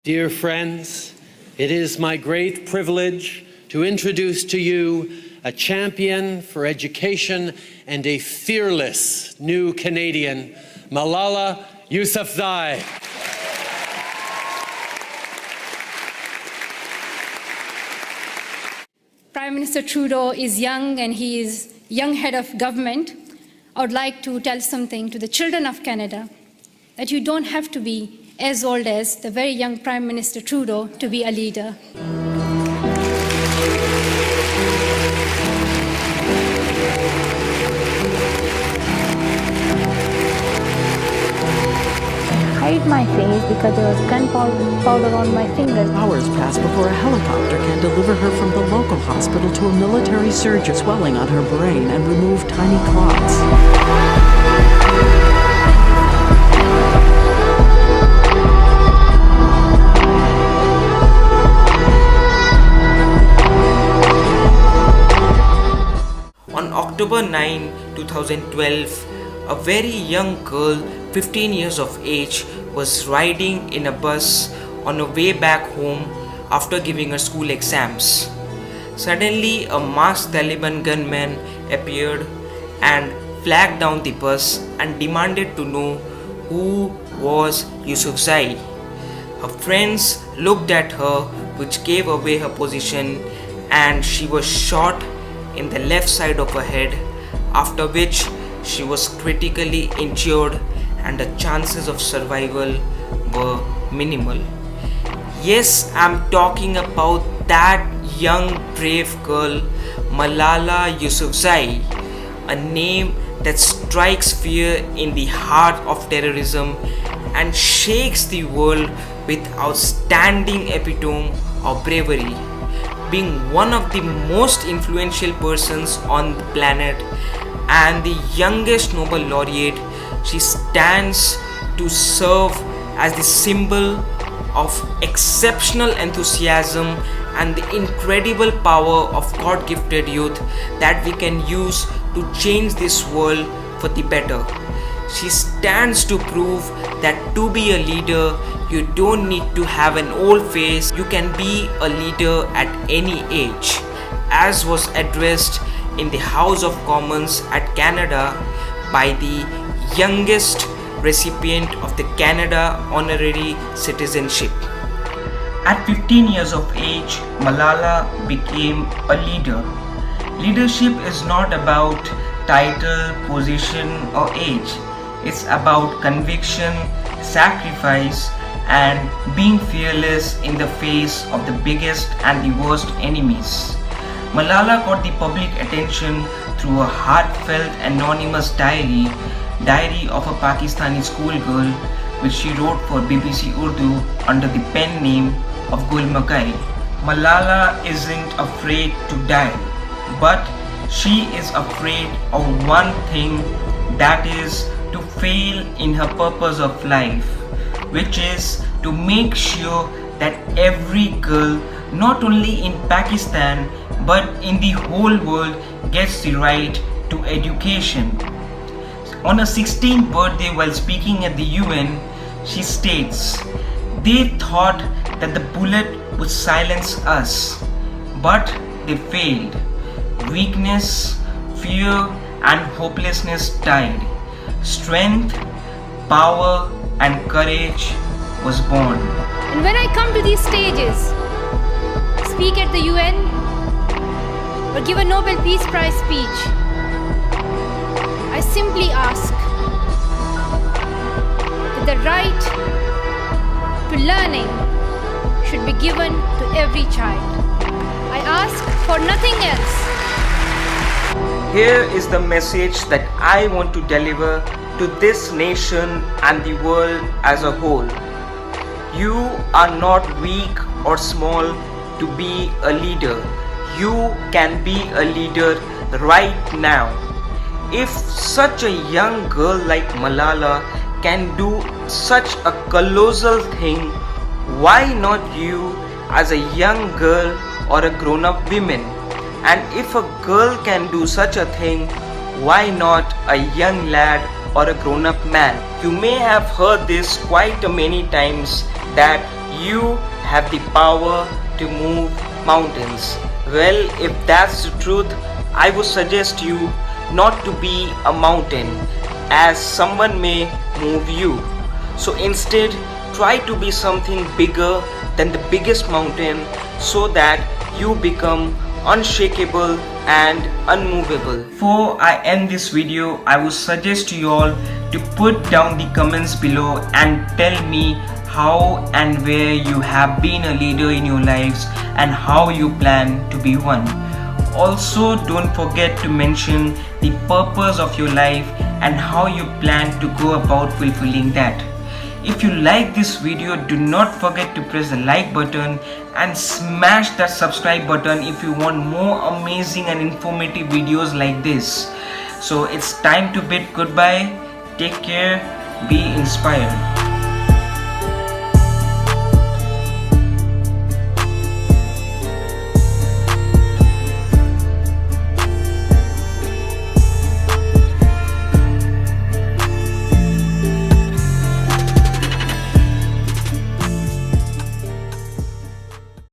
Dear friends, it is my great privilege to introduce to you a champion for education and a fearless new Canadian, Malala Yousafzai. Prime Minister Trudeau is young and he is young head of government. I would like to tell something to the children of Canada, that you don't have to be as old as the very young Prime Minister Trudeau to be a leader. Hide my face because there was gunpowder on my fingers. Hours pass before a helicopter can deliver her from the local hospital to a military surgeon. Swelling on her brain and remove tiny clots. On October 9, 2012, a very young girl, 15 years of age, was riding in a bus on her way back home after giving her school exams. Suddenly, a masked Taliban gunman appeared and flagged down the bus and demanded to know who was Yousafzai. Her friends looked at her, which gave away her position, and she was shot in the left side of her head, after which she was critically injured and the chances of survival were minimal. Yes, I'm talking about that young brave girl, Malala Yousafzai, a name that strikes fear in the heart of terrorism and shakes the world with outstanding epitome of bravery. Being one of the most influential persons on the planet and the youngest Nobel laureate, she stands to serve as the symbol of exceptional enthusiasm and the incredible power of God-gifted youth that we can use to change this world for the better. She stands to prove that to be a leader, you don't need to have an old face. You can be a leader at any age, as was addressed in the House of Commons at Canada by the youngest recipient of the Canada Honorary Citizenship. At 15 years of age, Malala became a leader. Leadership is not about title, position, or age. It's about conviction, sacrifice, and being fearless in the face of the biggest and the worst enemies. Malala got the public attention through a heartfelt anonymous diary of a Pakistani schoolgirl, which she wrote for BBC Urdu under the pen name of Makai. Malala isn't afraid to die, but she is afraid of one thing, that is to fail in her purpose of life, which is to make sure that every girl, not only in Pakistan but in the whole world, gets the right to education. On her 16th birthday, while speaking at the UN, she states, "They thought that the bullet would silence us, but they failed. Weakness, fear, and hopelessness died. Strength, power, and courage was born." And when I come to these stages, speak at the UN, or give a Nobel Peace Prize speech, I simply ask that the right to learning should be given to every child. I ask for nothing else. Here is the message that I want to deliver to this nation and the world as a whole. You are not weak or small to be a leader. You can be a leader right now. If such a young girl like Malala can do such a colossal thing, why not you as a young girl or a grown-up woman? And if a girl can do such a thing, why not a young lad or a grown-up man? You may have heard this quite many times, that you have the power to move mountains. Well, if that's the truth, I would suggest you not to be a mountain, as someone may move you. So instead, try to be something bigger than the biggest mountain, so that you become unshakable and unmovable. Before I end this video, I would suggest you all to put down the comments below and tell me how and where you have been a leader in your lives and how you plan to be one. Also, don't forget to mention the purpose of your life and how you plan to go about fulfilling that. If you like this video, do not forget to press the like button and smash that subscribe button if you want more amazing and informative videos like this. So it's time to bid goodbye. Take care, be inspired.